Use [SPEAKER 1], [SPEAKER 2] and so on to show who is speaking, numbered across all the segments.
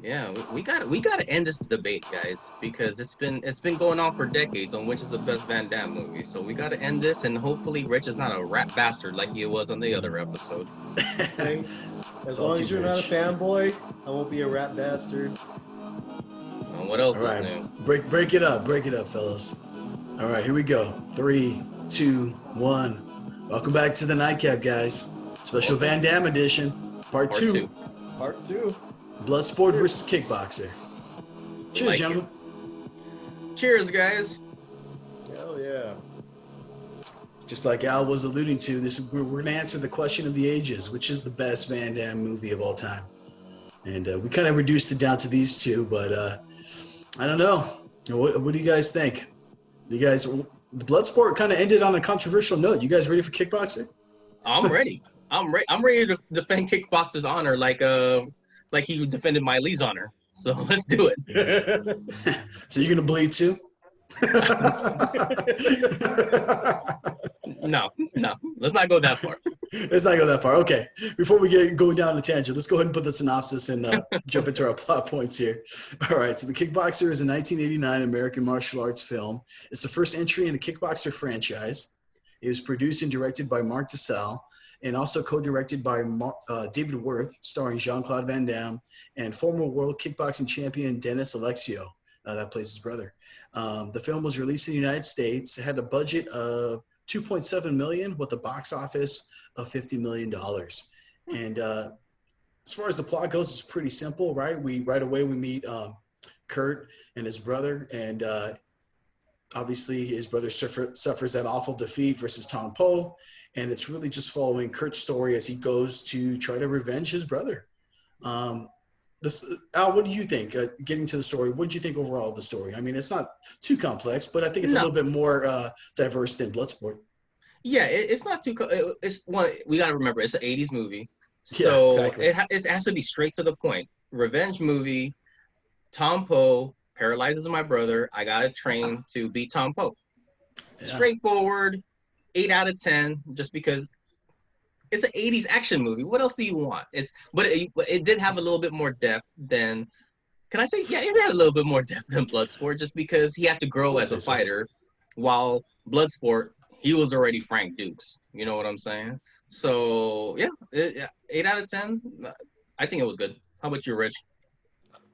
[SPEAKER 1] Yeah, we gotta end this debate, guys, because it's been going on for decades on which is the best Van Damme movie. So we gotta end this, and hopefully Rich is not a rap bastard like he was on the other episode.
[SPEAKER 2] Hey, as long
[SPEAKER 3] Salty
[SPEAKER 2] as you're not a
[SPEAKER 3] Rich.
[SPEAKER 2] fanboy, I won't be a rat bastard.
[SPEAKER 1] What
[SPEAKER 3] All
[SPEAKER 1] else is
[SPEAKER 3] right,
[SPEAKER 1] new?
[SPEAKER 3] break it up, fellas. All right, here we go. Three, two, one. Welcome back to the nightcap, guys. Special
[SPEAKER 1] Welcome,
[SPEAKER 3] Van Damme edition, part
[SPEAKER 1] part
[SPEAKER 3] two.
[SPEAKER 1] two.
[SPEAKER 2] Part two.
[SPEAKER 3] Bloodsport
[SPEAKER 2] Cheers.
[SPEAKER 3] versus Kickboxer.
[SPEAKER 1] We
[SPEAKER 3] Cheers,
[SPEAKER 1] like it.
[SPEAKER 3] gentlemen.
[SPEAKER 1] Cheers, guys.
[SPEAKER 2] Hell yeah.
[SPEAKER 3] Just like Al was alluding to, we're going to answer the question of the ages, which is the best Van Damme movie of all time. And we kind of reduced it down to these two, but I don't know. What do you guys think? The Bloodsport kind of ended on a controversial note. You guys ready for Kickboxer?
[SPEAKER 1] I'm ready. I'm ready to defend Kickboxer's honor like he defended Miley's honor. So let's do it.
[SPEAKER 3] So you're going to bleed too?
[SPEAKER 1] No, let's not go that far.
[SPEAKER 3] Let's not go that far. Okay. Before we get going down the tangent, let's go ahead and put the synopsis and jump into our plot points here. All right. So The Kickboxer is a 1989 American martial arts film. It's the first entry in the Kickboxer franchise. It was produced and directed by Mark DeSalle and also co-directed by David Worth, starring Jean-Claude Van Damme and former world kickboxing champion Dennis Alexio. That plays his brother. The film was released in the United States. It had a budget of $2.7 million with a box office of $50 million. And as far as the plot goes, it's pretty simple, right? Right away we meet Kurt and his brother, and obviously his brother suffers that awful defeat versus Tom Poe, and it's really just following Kurt's story as he goes to try to revenge his brother. Al, what do you think? Getting to the story, what did you think overall of the story? I mean, it's not too complex, but I think it's a
[SPEAKER 1] No.
[SPEAKER 3] little bit more diverse than Bloodsport.
[SPEAKER 1] Yeah, it's not too. It's one. We gotta remember, it's an '80s movie,
[SPEAKER 3] Yeah,
[SPEAKER 1] so
[SPEAKER 3] exactly.
[SPEAKER 1] it has to be straight to the point. Revenge movie. Tom Poe paralyzes my brother. I gotta train to beat Tom Poe.
[SPEAKER 3] Yeah.
[SPEAKER 1] Straightforward. 8 out of 10. Just because it's an '80s action movie. What else do you want? But it did have a little bit more depth than. Can I say? Yeah, it had a little bit more depth than Bloodsport, just because he had to grow as a fighter, while Bloodsport, he was already Frank Dukes. You know what I'm saying? So yeah, 8 out of 10. I think it was good. How about you, Rich?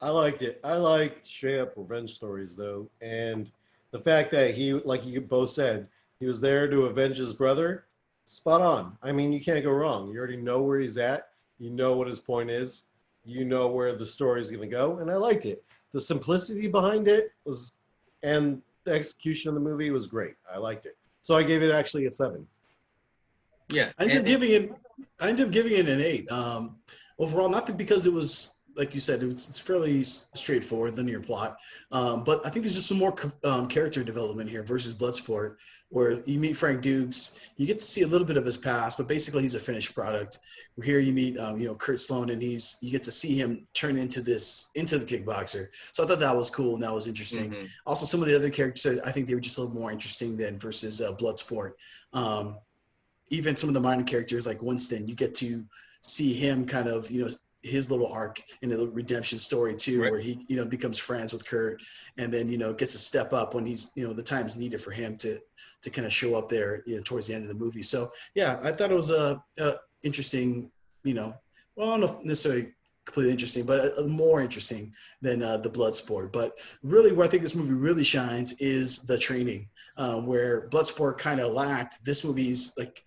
[SPEAKER 2] I liked it. I like straight up revenge stories though, and the fact that he, like you both said, he was there to avenge his brother. Spot on. I mean, you can't go wrong. You already know where he's at. You know what his point is. You know where the story is going to go, and I liked it. The simplicity behind it was, and the execution of the movie was great. I liked it. So I gave it actually a 7.
[SPEAKER 1] Yeah,
[SPEAKER 3] I ended up giving it an 8. Overall, not because it was, like you said, it's fairly straightforward, linear plot. But I think there's just some more character development here versus Bloodsport, where you meet Frank Dukes, you get to see a little bit of his past, but basically he's a finished product. Here you meet, Kurt Sloan, and you get to see him turn into the Kickboxer. So I thought that was cool and that was interesting.
[SPEAKER 1] Mm-hmm.
[SPEAKER 3] Also, some of the other characters, I think they were just a little more interesting than versus Bloodsport. Even some of the minor characters like Winston, you get to see him kind of, his little arc in the redemption story too,
[SPEAKER 1] right,
[SPEAKER 3] where he, becomes friends with Kurt and then, gets to step up when he's, the time's needed for him to kind of show up there, towards the end of the movie. So yeah, I thought it was a interesting, well, I don't know if necessarily completely interesting, but more interesting than the Bloodsport. But really where I think this movie really shines is the training, where Bloodsport kind of lacked. This movie's like,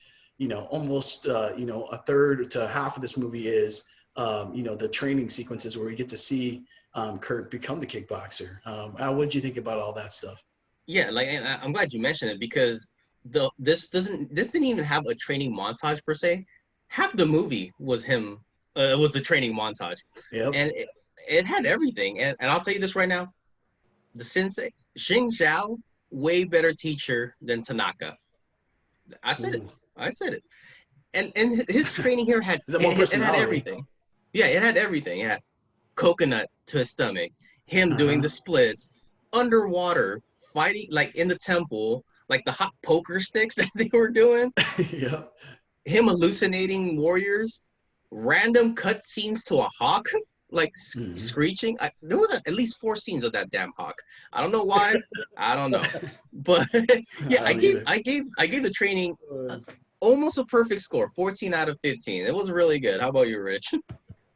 [SPEAKER 3] almost, a third to half of this movie is, the training sequences where we get to see Kurt become the Kickboxer. Al, what did you think about all that stuff?
[SPEAKER 1] yeah. Like, and I'm glad you mentioned it, because this didn't even have a training montage per se. Half the movie was him. It was the training montage,
[SPEAKER 3] Yep.
[SPEAKER 1] and it had everything. And I'll tell you this right now: the sensei Xing Zhao, way better teacher than Tanaka. I said
[SPEAKER 3] Ooh.
[SPEAKER 1] it. I said it. And his training here had
[SPEAKER 3] Is that more
[SPEAKER 1] it had
[SPEAKER 3] personality?
[SPEAKER 1] everything. Yeah, it had everything. It had coconut to his stomach, him doing
[SPEAKER 3] Uh-huh.
[SPEAKER 1] the splits, underwater fighting, like in the temple, like the hot poker sticks that they were doing,
[SPEAKER 3] Yep.
[SPEAKER 1] him hallucinating warriors, random cutscenes to a hawk. like screeching. There was at least 4 scenes of that damn hawk. I don't know why. I don't know, but yeah, I gave the training almost a perfect score, 14 out of 15. It was really good. How about you, Rich?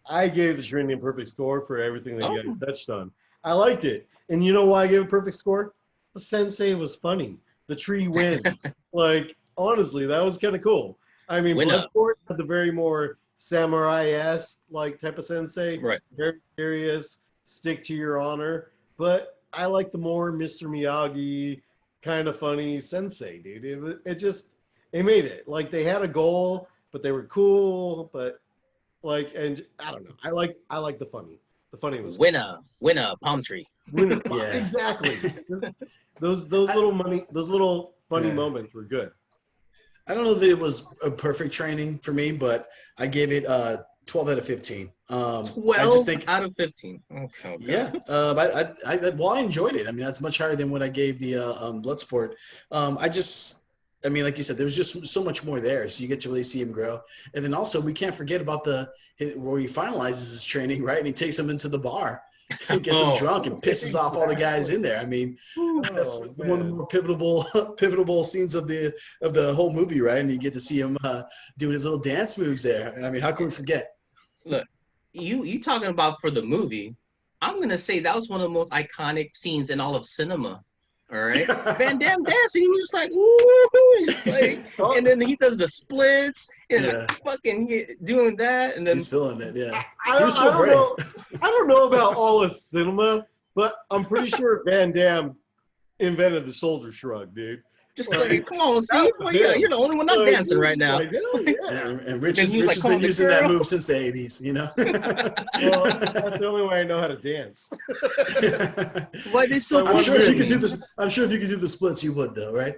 [SPEAKER 2] I gave the training a perfect score for everything that you
[SPEAKER 1] Oh,
[SPEAKER 2] guys touched on. I liked it. And you know why I gave a perfect score? The sensei was funny. The tree wins. Like, honestly, that was kind of cool. I mean,
[SPEAKER 1] Winner.
[SPEAKER 2] Bloodsport had the very more samurai-esque like type of sensei.
[SPEAKER 1] Right.
[SPEAKER 2] Very serious, stick to your honor. But I like the more Mr. Miyagi, kind of funny sensei, dude. It made it. Like, they had a goal, but they were cool, but like, and I don't know. I like the funny. The funny was
[SPEAKER 1] Winner, palm tree.
[SPEAKER 2] winner.
[SPEAKER 3] Yeah.
[SPEAKER 2] Exactly. Those little funny moments were good.
[SPEAKER 3] I don't know that it was a perfect training for me, but I gave it 12 out of 15.
[SPEAKER 1] 12 out of 15. Okay.
[SPEAKER 3] Yeah. I enjoyed it. I mean, that's much higher than what I gave the Bloodsport. I mean, like you said, there was just so much more there, so you get to really see him grow. And then also, we can't forget about where he finalizes his training, right? And he takes him into the bar and gets him drunk and pisses off all the guys in there. I mean, that's one of the more pivotal scenes of the whole movie, right? And you get to see him doing his little dance moves there. I mean, how can we forget?
[SPEAKER 1] Look, you talking about for the movie? I'm gonna say that was one of the most iconic scenes in all of cinema. All right, Van Damme dancing. He was just like, woo, he's like, and then he does the splits and fucking doing that, and then
[SPEAKER 3] he's feeling it. Yeah,
[SPEAKER 2] I don't know about all of cinema, but I'm pretty sure Van Damme invented the shoulder shrug, dude.
[SPEAKER 1] Just like, come on, see, you're the only one not dancing right now.
[SPEAKER 2] Like,
[SPEAKER 3] and Rich has been using that move since the 80s, you know?
[SPEAKER 2] Well, that's the only way I know how to dance.
[SPEAKER 1] Why they so
[SPEAKER 3] I'm sure if you could do the splits, you would, though, right?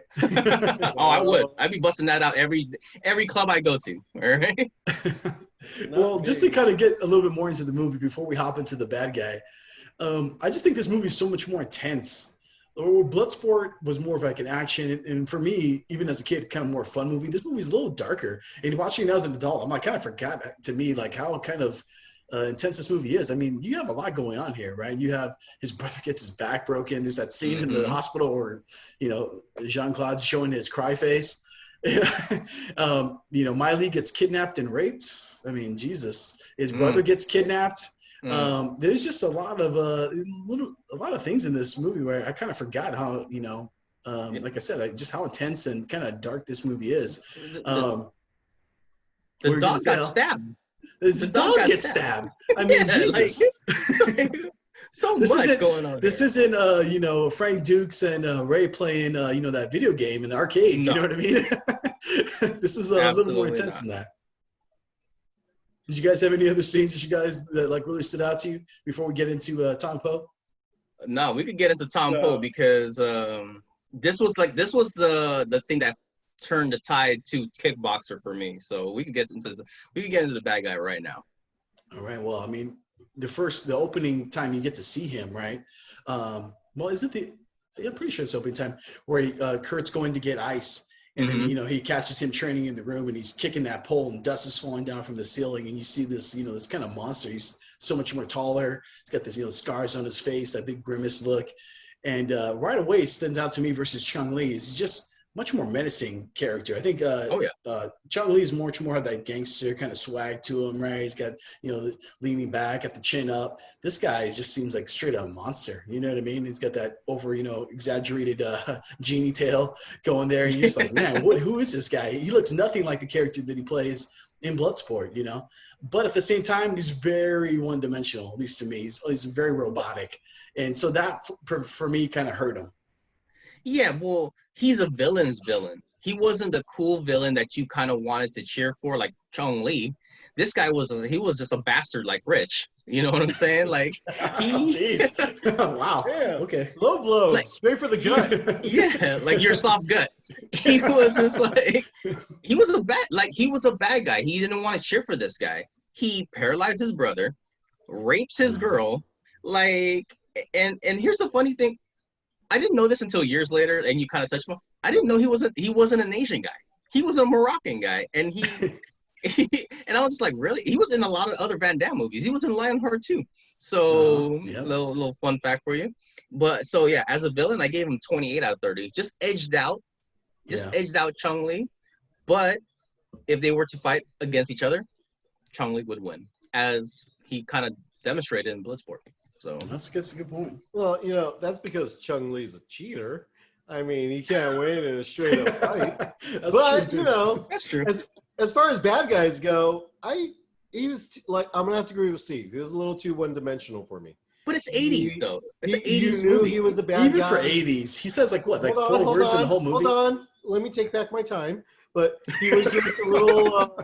[SPEAKER 1] Oh, I would. I'd be busting that out every club I go to, all right?
[SPEAKER 3] Well, just to kind of get a little bit more into the movie before we hop into the bad guy, I just think this movie is so much more intense. Bloodsport was more of like an action, and for me, even as a kid, kind of more fun movie. This movie is a little darker, and watching it as an adult, I'm like kind of forgot to me like how kind of intense this movie is. I mean, you have a lot going on here, right? You have his brother gets his back broken. There's that scene in the hospital where Jean-Claude's showing his cry face. Miley gets kidnapped and raped. I mean, Jesus, his brother gets kidnapped. There's just a lot of things in this movie where I kind of forgot how like I said, just how intense and kind of dark this movie is.
[SPEAKER 1] The dog got stabbed.
[SPEAKER 3] The dog gets stabbed. I mean, Jesus.
[SPEAKER 1] So much going on.
[SPEAKER 3] This isn't Frank Dukes and Ray playing that video game in the arcade. No. You know what I mean? This is a little more intense than that. Did you guys have any other scenes that like really stood out to you before we get into Tom Poe?
[SPEAKER 1] No, we could get into Tom Poe because this was the thing that turned the tide to Kickboxer for me. So we could get into the bad guy right now.
[SPEAKER 3] All right. Well, I mean, the opening time you get to see him, right? I'm pretty sure it's the opening time where Kurt's going to get ice. And then, he catches him training in the room and he's kicking that pole and dust is falling down from the ceiling. And you see this, this kind of monster. He's so much more taller. He's got this, scars on his face, that big grimace look. And right away, it stands out to me versus Chung Lee. He's just much more menacing character. I think Chung Lee is much more of that gangster kind of swag to him, right? He's got, leaning back, got the chin up. This guy just seems like straight up monster. You know what I mean? He's got that over, exaggerated genie tail going there. And you're just like, man, who is this guy? He looks nothing like the character that he plays in Bloodsport, But at the same time, he's very one-dimensional, at least to me. He's very robotic. And so that, for me, kind of hurt him.
[SPEAKER 1] Yeah, well, he's a villain's villain. He wasn't the cool villain that you kind of wanted to cheer for, like Chong Li. This guy was just a bastard like Rich. You know what I'm saying? Like
[SPEAKER 3] jeez. Wow.
[SPEAKER 2] Yeah.
[SPEAKER 3] Okay.
[SPEAKER 2] Low blow. Straight for the gut.
[SPEAKER 1] Yeah, like your soft gut. He was just like he was a bad guy. He didn't want to cheer for this guy. He paralyzed his brother, rapes his girl, and here's the funny thing. I didn't know this until years later, and you kind of touched me. I didn't know he wasn't an Asian guy. He was a Moroccan guy, and And I was just like, really? He was in a lot of other Van Damme movies. He was in Lionheart too. So
[SPEAKER 3] Yep.
[SPEAKER 1] little fun fact for you. But so yeah, as a villain, I gave him 28 out of 30. Just edged out Chong Li. But if they were to fight against each other, Chong Li would win, as he kind of demonstrated in Bloodsport. So
[SPEAKER 3] That's a good point.
[SPEAKER 2] Well, that's because Chung Lee's a cheater. I mean, he can't win in a straight up fight. But
[SPEAKER 3] true.
[SPEAKER 1] that's true.
[SPEAKER 2] As far as bad guys go, he was like, I'm gonna have to agree with Steve. He was a little too one dimensional for me.
[SPEAKER 1] But it's 80s though. It's an
[SPEAKER 2] You
[SPEAKER 1] 80s
[SPEAKER 2] knew
[SPEAKER 1] movie.
[SPEAKER 2] he was a bad
[SPEAKER 3] Even
[SPEAKER 2] guy.
[SPEAKER 3] for 80s, he says like what, like
[SPEAKER 2] Hold
[SPEAKER 3] 4 words in the whole movie.
[SPEAKER 2] Hold on. Let me take back my time. But he was just a little.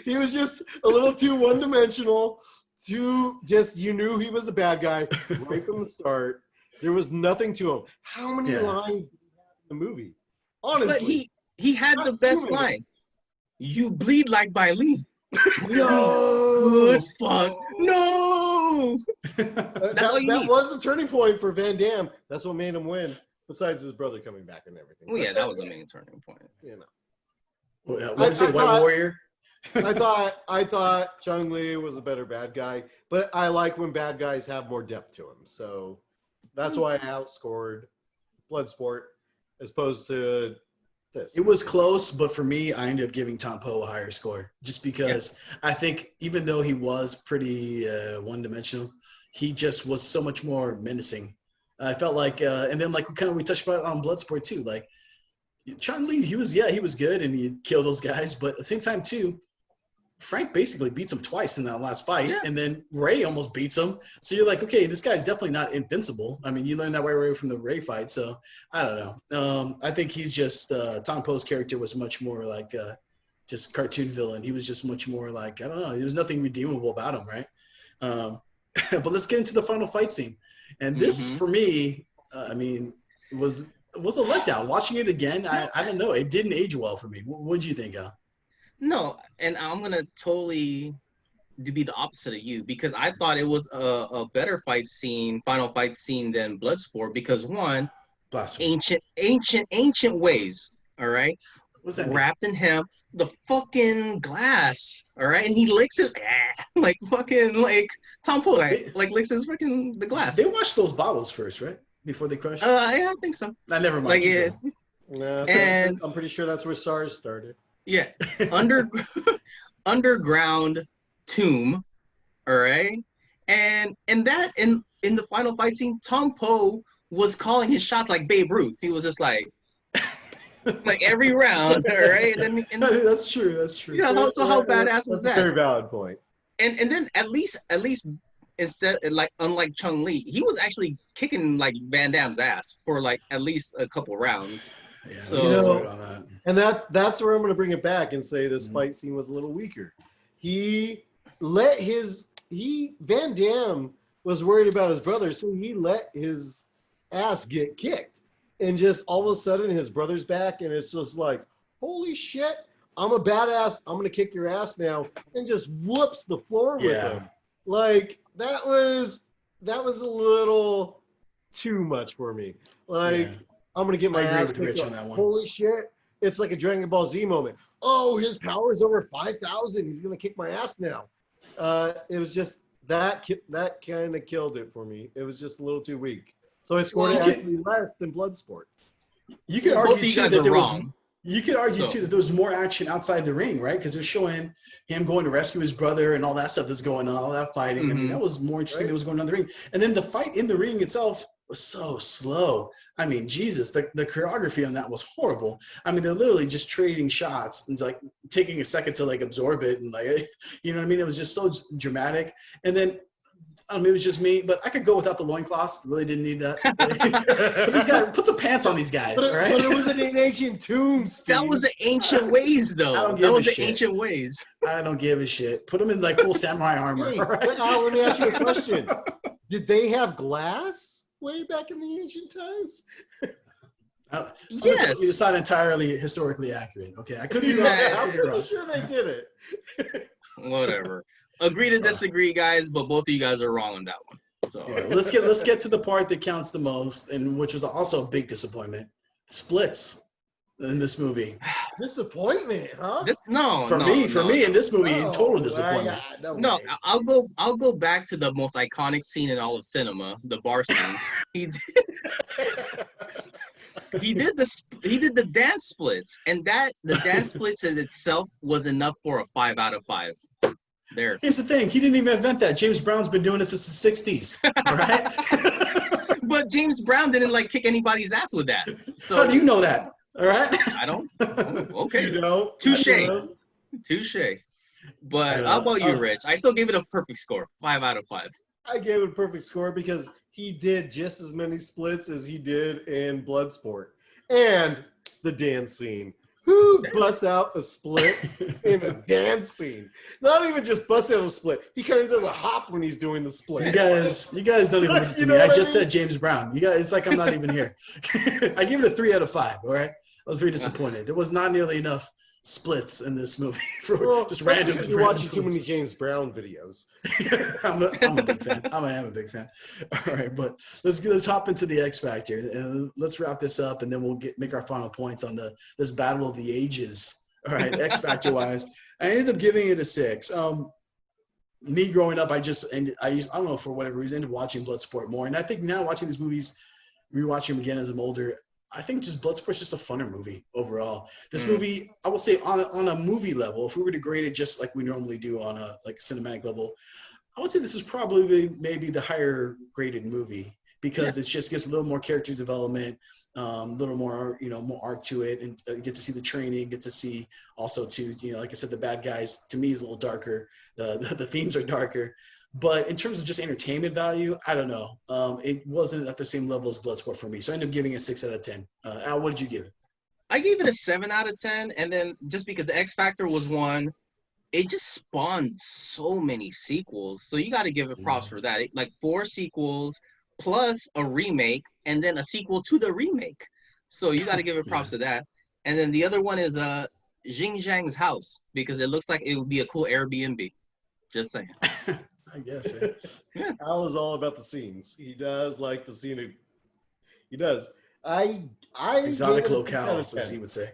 [SPEAKER 2] He was just a little too one-dimensional. You knew he was the bad guy right from the start. There was nothing to him. How many lines did he have in the movie? Honestly,
[SPEAKER 1] but he had the best line. You bleed like Bailey.
[SPEAKER 3] No,
[SPEAKER 1] Good fuck. No.
[SPEAKER 2] that was the turning point for Van Damme. That's what made him win. Besides his brother coming back and everything.
[SPEAKER 1] Well, yeah, that was the main turning point.
[SPEAKER 3] What's it say, White Warrior?
[SPEAKER 2] I thought Chung Lee was a better bad guy, but I like when bad guys have more depth to them. So that's why I outscored Bloodsport as opposed to this.
[SPEAKER 3] It was close, but for me, I ended up giving Tom Poe a higher score just because I think even though he was pretty one-dimensional, he just was so much more menacing. I felt like, and then like we touched about on Bloodsport too, like Chong Li, he was good and he killed those guys, but at the same time too, Frank basically beats him twice in that last fight, and then Ray almost beats him. So you're like, okay, this guy's definitely not invincible. I mean, you learned that right away from the Ray fight. So I don't know. I think he's just Tom Poe's character was much more like just cartoon villain. He was just much more like, I don't know. There was nothing redeemable about him, right? But let's get into the final fight scene. And this, for me, I mean, was a letdown. Watching it again, I don't know. It didn't age well for me. What did you think, Al?
[SPEAKER 1] No, and I'm gonna totally be the opposite of you because I thought it was a better final fight scene than Bloodsport because one, ancient ways. All right,
[SPEAKER 3] what's that?
[SPEAKER 1] Wrapped in hemp, the fucking glass. All right, and he licks his like fucking like Tom Poe like licks his freaking the glass.
[SPEAKER 3] They washed those bottles first, right? Before they crushed.
[SPEAKER 1] Yeah, I think so.
[SPEAKER 3] Never mind.
[SPEAKER 1] Like
[SPEAKER 2] and I'm pretty sure that's where SARS started.
[SPEAKER 1] Yeah, underground tomb, all right, and that in the final fight scene, Tom Poe was calling his shots like Babe Ruth. He was just like every round, all right. And
[SPEAKER 3] that's true. That's true.
[SPEAKER 1] Yeah, so how badass was that?
[SPEAKER 2] That's a very valid point.
[SPEAKER 1] And then at least instead unlike Chung Li, he was actually kicking like Van Damme's ass for like at least a couple rounds.
[SPEAKER 3] Yeah,
[SPEAKER 2] so and that's where I'm going to bring it back and say this fight scene was a little weaker. Van Damme was worried about his brother, so he let his ass get kicked, and just all of a sudden his brother's back, and it's just like, holy shit, I'm a badass, I'm going to kick your ass now, and just whoops the floor with him. Like that was a little too much for me. Like. I'm going to get my ass kicked on that one. Holy shit. It's like a Dragon Ball Z moment. Oh, his power is over 5,000. He's going to kick my ass now. It was just that kind of killed it for me. It was just a little too weak. So I scored it actually less than Bloodsport.
[SPEAKER 3] You could argue too that there was You could argue too that there was more action outside the ring, right? Because they're showing him going to rescue his brother and all that stuff that's going on, all that fighting. I mean, that was more interesting than was going on in the ring. And then the fight in the ring itself was so slow. I mean, Jesus, the choreography on that was horrible. I mean, they're literally just trading shots and like taking a second to like absorb it and like, you know what I mean? It was just so dramatic. And then it was just me, but I could go without the loincloths. Really didn't need that. Put some pants on these guys, all right?
[SPEAKER 2] But it was an ancient tomb, Steve.
[SPEAKER 1] That was the ancient ways, though. That was the ancient ways.
[SPEAKER 3] I don't give a shit. Put them in like full samurai armor.
[SPEAKER 2] Hey,
[SPEAKER 3] right?
[SPEAKER 2] let me ask you a question. Did they have glass way back in the ancient times?
[SPEAKER 3] Yes. It's not entirely historically accurate. Okay, I couldn't be
[SPEAKER 2] I'm pretty sure they did it.
[SPEAKER 1] Whatever. Agree to disagree, guys, but both of you guys are wrong on that one. So
[SPEAKER 3] yeah, let's get to the part that counts the most, and which was also a big disappointment. Splits. in this movie.
[SPEAKER 2] Disappointment, huh?
[SPEAKER 3] For me, in this movie, in total disappointment.
[SPEAKER 1] No, I'll go back to the most iconic scene in all of cinema, the bar scene. He did the dance splits, and the dance splits in itself was enough for a 5 out of 5. There.
[SPEAKER 3] Here's the thing: he didn't even invent that. James Brown's been doing this since the '60s. All right.
[SPEAKER 1] But James Brown didn't like kick anybody's ass with that. So
[SPEAKER 3] how do you know that? All right.
[SPEAKER 1] I don't. Oh, okay.
[SPEAKER 2] You know,
[SPEAKER 1] Touche. But how about you, Rich? I still gave it a perfect score, 5 out of 5.
[SPEAKER 2] I gave it a perfect score because he did just as many splits as he did in Bloodsport. And the dance scene. Who busts out a split in a dance scene? Not even just busts out a split. He kind of does a hop when he's doing the split.
[SPEAKER 3] You guys don't even listen to me. I just said James Brown. You guys, it's like I'm not even here. I give it a 3 out of 5. All right. I was very disappointed. There was not nearly enough splits in this movie for just random.
[SPEAKER 2] You're watching too many James Brown videos.
[SPEAKER 3] I'm a big fan. I am a big fan. All right, but let's hop into the X Factor and let's wrap this up, and then we'll make our final points on this battle of the ages. All right, X Factor wise, I ended up giving it a 6. Me growing up, I don't know, for whatever reason, ended up watching Bloodsport more, and I think now watching these movies, rewatching them again as I'm older, I think just Bloodsport's just a funner movie overall. This movie, I will say, on a movie level, if we were to grade it just like we normally do on a cinematic level, I would say this is probably maybe the higher graded movie because it just gives a little more character development, a little more more art to it, and get to see the training, get to see also like I said, the bad guys to me is a little darker. The themes are darker. But in terms of just entertainment value, I don't know. It wasn't at the same level as Bloodsport for me. So I ended up giving it a 6 out of 10. Al, what did you give it?
[SPEAKER 1] I gave it a 7 out of 10. And then just because the X Factor was one, it just spawned so many sequels. So you got to give it props for that. Like 4 sequels plus a remake and then a sequel to the remake. So you got to give it props to that. And then the other one is Xing Zhang's house because it looks like it would be a cool Airbnb. Just saying.
[SPEAKER 3] I guess.
[SPEAKER 2] Yeah. Al is all about the scenes. He does like the scene. He does. I
[SPEAKER 3] exotic locales, as he would say.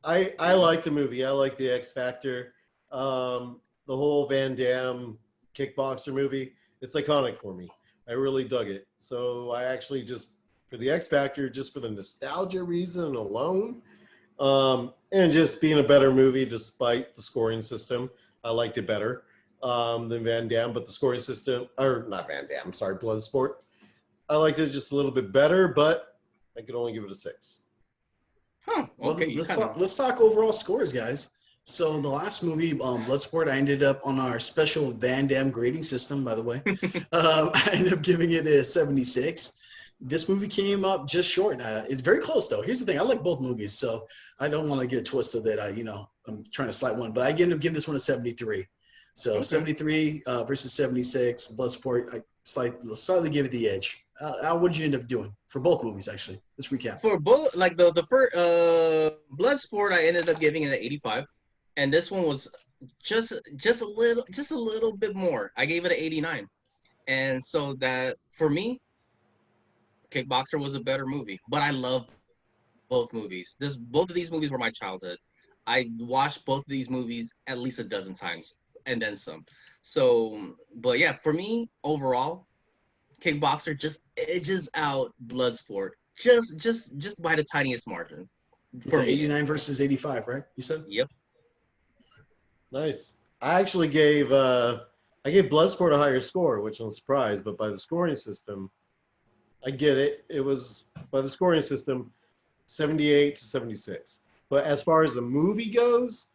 [SPEAKER 2] I like the movie. I like the X Factor. The whole Van Damme Kickboxer movie. It's iconic for me. I really dug it. So I actually just for the X Factor, just for the nostalgia reason alone, and just being a better movie despite the scoring system, I liked it better. Than Van Damme, but the scoring system, or not Van Damme, sorry, Bloodsport. I liked it just a little bit better, but I could only give it a 6.
[SPEAKER 1] Huh. Okay.
[SPEAKER 3] Well, let's talk overall scores, guys. So the last movie, Bloodsport, I ended up on our special Van Damme grading system, by the way. I ended up giving it a 76. This movie came up just short. It's very close, though. Here's the thing. I like both movies, so I don't want to get twisted that I'm trying to slight one. But I ended up giving this one a 73. So 73 versus 76, Bloodsport, I slightly give it the edge. Al, what did you end up doing for both movies, actually? Let's recap.
[SPEAKER 1] For both, like the first Bloodsport, I ended up giving it an 85, and this one was just a little bit more. I gave it an 89, and so that for me, Kickboxer was a better movie. But I love both movies. Both of these movies were my childhood. I watched both of these movies at least a dozen times. And then some. So, but yeah, for me, overall, Kickboxer just edges out Bloodsport. Just by the tiniest margin.
[SPEAKER 3] So 89 versus 85, right? You said?
[SPEAKER 1] Yep.
[SPEAKER 2] Nice. I actually gave Bloodsport a higher score, which I'm surprised, but by the scoring system, I get it. It was, by the scoring system, 78 to 76. But as far as the movie goes,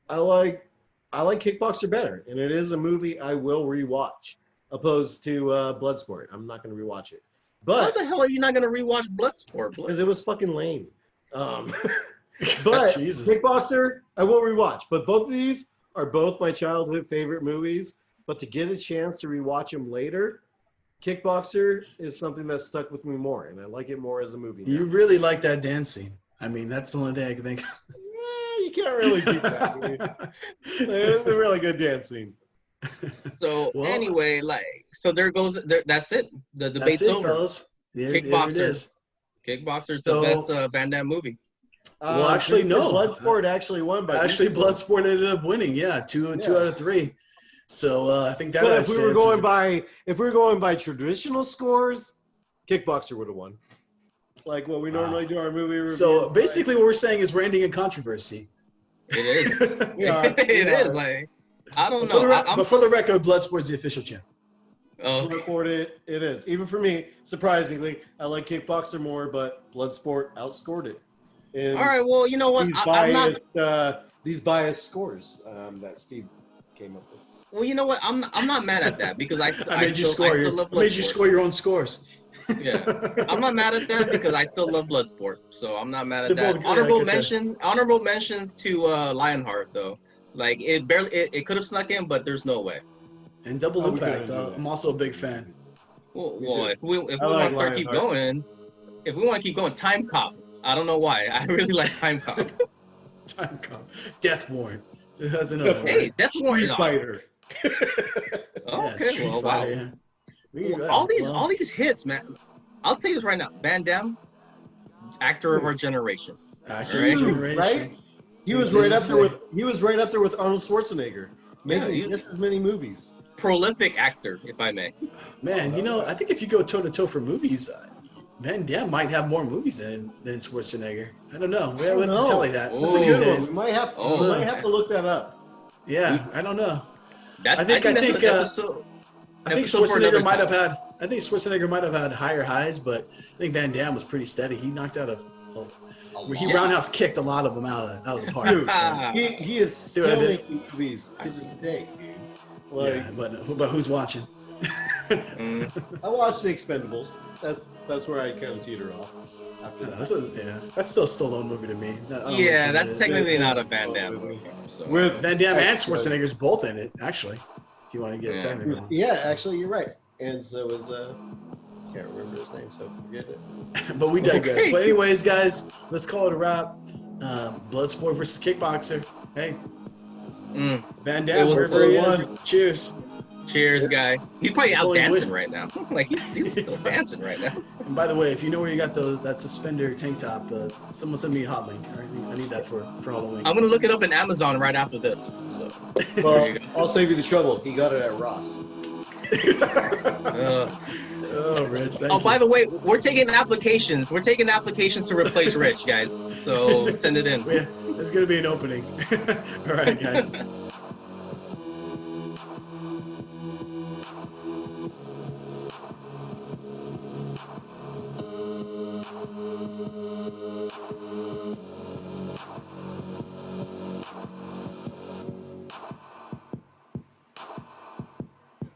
[SPEAKER 2] I like Kickboxer better, and it is a movie I will rewatch, opposed to Bloodsport. I'm not going to rewatch it. But
[SPEAKER 1] how the hell are you not going to rewatch Bloodsport?
[SPEAKER 2] Because it was fucking lame. But Kickboxer, I will rewatch. But both of these are both my childhood favorite movies. But to get a chance to rewatch them later, Kickboxer is something that stuck with me more, and I like it more as a movie now.
[SPEAKER 3] You really like that dance scene. I mean, that's the only thing I can think of.
[SPEAKER 2] You can't really keep that. It's a really good dance scene.
[SPEAKER 1] So anyway, that's it. The debate's over.
[SPEAKER 3] Fellas. Kickboxer.
[SPEAKER 1] Kickboxer's the best Van Damme movie.
[SPEAKER 3] Well, actually, no.
[SPEAKER 2] Bloodsport actually won by.
[SPEAKER 3] Actually, Bloodsport ended up winning. Yeah, two out of three. So I think that.
[SPEAKER 2] But if we were going by traditional scores, Kickboxer would have won. Like what we normally do our movie review.
[SPEAKER 3] So basically, what we're saying is we're ending in controversy.
[SPEAKER 1] It is. It is. Like I don't know.
[SPEAKER 3] But for the record, Bloodsport's the official champ.
[SPEAKER 1] Oh,
[SPEAKER 2] Bloodsport, it is. Even for me, surprisingly, I like Kickboxer more, but Bloodsport outscored it.
[SPEAKER 1] All right. Well, you know what?
[SPEAKER 2] These biased scores that Steve came up with.
[SPEAKER 1] Well, you know what? I'm not mad at that because I still love Bloodsport.
[SPEAKER 3] I made you score your own scores.
[SPEAKER 1] Yeah, I'm not mad at that because I still love Bloodsport, so I'm not mad at that. Honorable mentions to Lionheart though. Like it could have snuck in, but there's no way.
[SPEAKER 3] And Double Impact, I'm also a big fan.
[SPEAKER 1] Well, if we want to keep going, Time Cop. I don't know why. I really like Time Cop.
[SPEAKER 3] Time Cop, Death Warrant. That's another one.
[SPEAKER 1] Hey, Death Warrant.
[SPEAKER 2] Street Fighter.
[SPEAKER 1] Okay, wow.
[SPEAKER 3] Yeah.
[SPEAKER 1] All these hits, man. I'll tell you this right now. Van Damme, actor of our generation.
[SPEAKER 3] Actor of our generation.
[SPEAKER 2] Right? He was right up there with Arnold Schwarzenegger, making just as many movies.
[SPEAKER 1] Prolific actor, if I may.
[SPEAKER 3] Man, I think if you go toe to toe for movies, Van Damme might have more movies than Schwarzenegger. I don't know. We wouldn't tell you that.
[SPEAKER 2] We might have to look that up.
[SPEAKER 3] Yeah, I don't know.
[SPEAKER 1] I think
[SPEAKER 3] Schwarzenegger might have had. I think Schwarzenegger might have had higher highs, but I think Van Damme was pretty steady. He knocked out he roundhouse kicked a lot of them out of the park.
[SPEAKER 2] Dude, he is still making movies to this day. Like,
[SPEAKER 3] yeah, but who's watching?
[SPEAKER 2] I watched The Expendables. That's where I kind of teeter off. After that.
[SPEAKER 3] That's still a Stallone movie to me.
[SPEAKER 1] That's technically not a Van Damme movie. So.
[SPEAKER 3] With Van Damme and Schwarzenegger's both in it, actually. If you want to get technical.
[SPEAKER 2] Yeah, actually, you're right. And so was can't remember his name, so forget it.
[SPEAKER 3] But we digress. Okay. But anyways, guys, let's call it a wrap. Bloodsport versus Kickboxer. Hey, Van Damme, wherever he is. Cheers.
[SPEAKER 1] Cheers, guy. He's probably out dancing right now. Like he's still dancing right now.
[SPEAKER 3] And by the way, if you know where you got that suspender tank top, someone send me a hot link. I need that for Halloween.
[SPEAKER 1] I'm gonna look it up in Amazon right after this. So,
[SPEAKER 2] well, I'll save you the trouble. He got it at Ross.
[SPEAKER 3] Rich.
[SPEAKER 1] By the way, we're taking applications. We're taking applications to replace Rich, guys. So send it in.
[SPEAKER 3] Yeah, there's gonna be an opening. All right, guys.